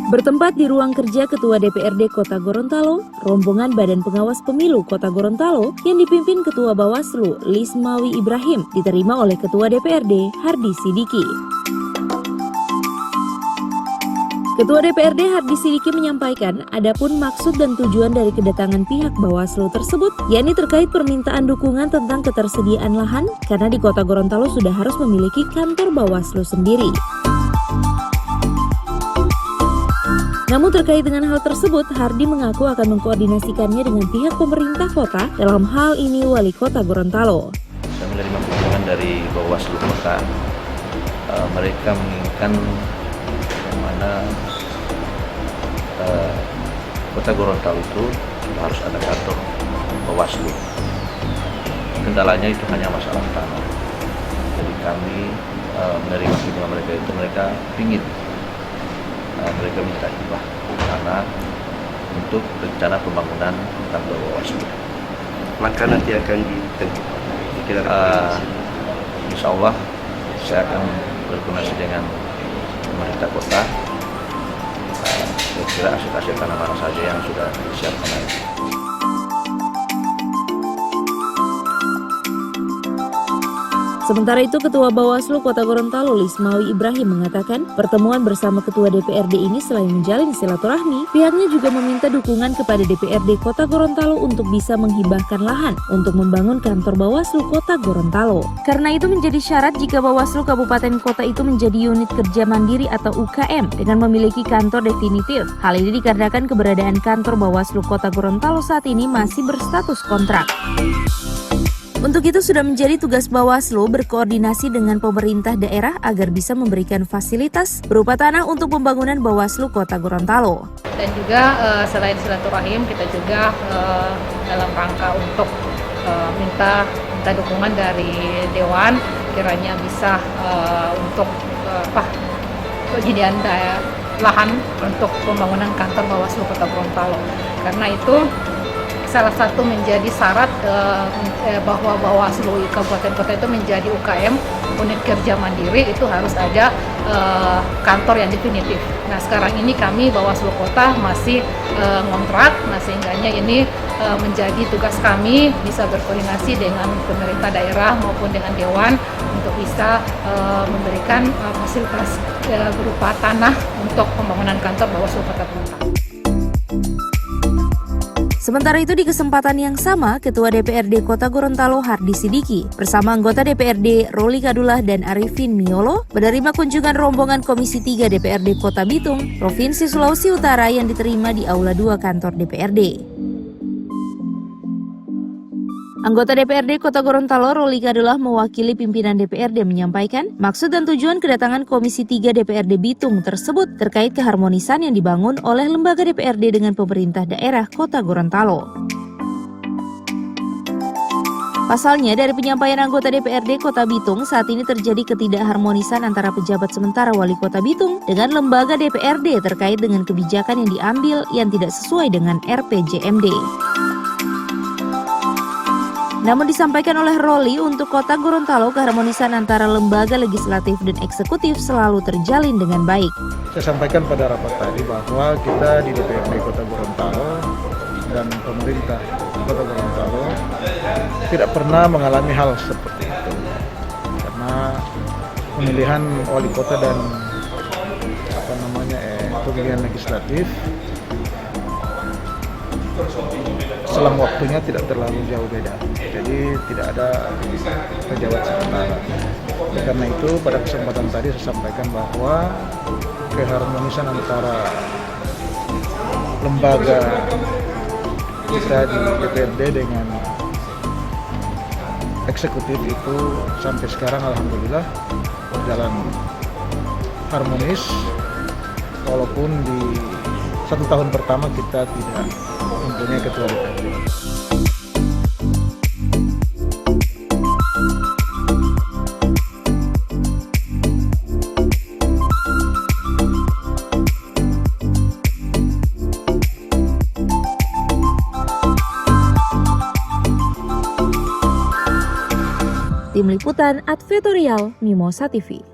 Bertempat di ruang kerja Ketua DPRD Kota Gorontalo, rombongan Badan Pengawas Pemilu Kota Gorontalo yang dipimpin Ketua Bawaslu Lismawi Ibrahim diterima oleh Ketua DPRD Hardi Sidiki. Ketua DPRD Hardi Sidiki menyampaikan adapun maksud dan tujuan dari kedatangan pihak Bawaslu tersebut, yakni terkait permintaan dukungan tentang ketersediaan lahan karena di Kota Gorontalo sudah harus memiliki kantor Bawaslu sendiri. Namun terkait dengan hal tersebut, Hardi mengaku akan mengkoordinasikannya dengan pihak pemerintah kota, dalam hal ini Wali Kota Gorontalo. Saya menerima kunjungan dari Bawaslu Kota. Mereka menginginkan yang mana Kota Gorontalo itu harus ada kantor Bawaslu. Kendalanya itu hanya masalah tanah. Jadi kami menerima kunjungan mereka itu, mereka ingin mereka minta hibah tanah untuk rencana pembangunan kantor Bawaslu. Maka nanti akan ditentukan. Insya Allah saya akan berkoordinasi dengan pemerintah kota. Saya kira aset-aset tanah mana saja yang sudah disiapkan. Sementara itu, Ketua Bawaslu Kota Gorontalo Lismawi Ibrahim mengatakan pertemuan bersama Ketua DPRD ini selain menjalin silaturahmi, pihaknya juga meminta dukungan kepada DPRD Kota Gorontalo untuk bisa menghibahkan lahan untuk membangun kantor Bawaslu Kota Gorontalo. Karena itu menjadi syarat jika Bawaslu Kabupaten Kota itu menjadi unit kerja mandiri atau UKM dengan memiliki kantor definitif. Hal ini dikarenakan keberadaan kantor Bawaslu Kota Gorontalo saat ini masih berstatus kontrak. Untuk itu sudah menjadi tugas Bawaslu berkoordinasi dengan pemerintah daerah agar bisa memberikan fasilitas berupa tanah untuk pembangunan Bawaslu Kota Gorontalo. Dan juga selain silaturahim, kita juga dalam rangka untuk minta dukungan dari Dewan, kiranya bisa untuk penyediaan lahan untuk pembangunan kantor Bawaslu Kota Gorontalo. Karena itu salah satu menjadi syarat bahwa Bawaslu Kabupaten Kota itu menjadi UKM, unit kerja mandiri, itu harus ada kantor yang definitif. Nah sekarang ini kami Bawaslu Kota masih ngontrak, nah sehingganya ini menjadi tugas kami bisa berkoordinasi dengan pemerintah daerah maupun dengan Dewan untuk bisa memberikan fasilitas berupa tanah untuk pembangunan kantor Bawaslu Kota Gorontalo. Sementara itu di kesempatan yang sama, Ketua DPRD Kota Gorontalo Hardi Sidiki bersama anggota DPRD Roli Kadulah dan Arifin Miolo menerima kunjungan rombongan Komisi 3 DPRD Kota Bitung, Provinsi Sulawesi Utara yang diterima di Aula 2 kantor DPRD. Anggota DPRD Kota Gorontalo Roli Kadulah mewakili pimpinan DPRD menyampaikan maksud dan tujuan kedatangan Komisi 3 DPRD Bitung tersebut terkait keharmonisan yang dibangun oleh lembaga DPRD dengan pemerintah daerah Kota Gorontalo. Pasalnya, dari penyampaian anggota DPRD Kota Bitung, saat ini terjadi ketidakharmonisan antara pejabat sementara Wali Kota Bitung dengan lembaga DPRD terkait dengan kebijakan yang diambil yang tidak sesuai dengan RPJMD. Namun disampaikan oleh Roli, untuk Kota Gorontalo keharmonisan antara lembaga legislatif dan eksekutif selalu terjalin dengan baik. Saya sampaikan pada rapat tadi bahwa kita di DPRD Kota Gorontalo dan pemerintah Kota Gorontalo tidak pernah mengalami hal seperti itu. Karena pemilihan wali kota dan pemilihan legislatif selang waktunya tidak terlalu jauh beda, jadi tidak ada pejabat sementara. Karena itu pada kesempatan tadi saya sampaikan bahwa keharmonisan antara lembaga kita di DPRD dengan eksekutif itu sampai sekarang alhamdulillah berjalan harmonis, walaupun di 1 tahun pertama kita tidak mempunyai ketua DPRD. Tim Liputan Advertorial Mimosa TV.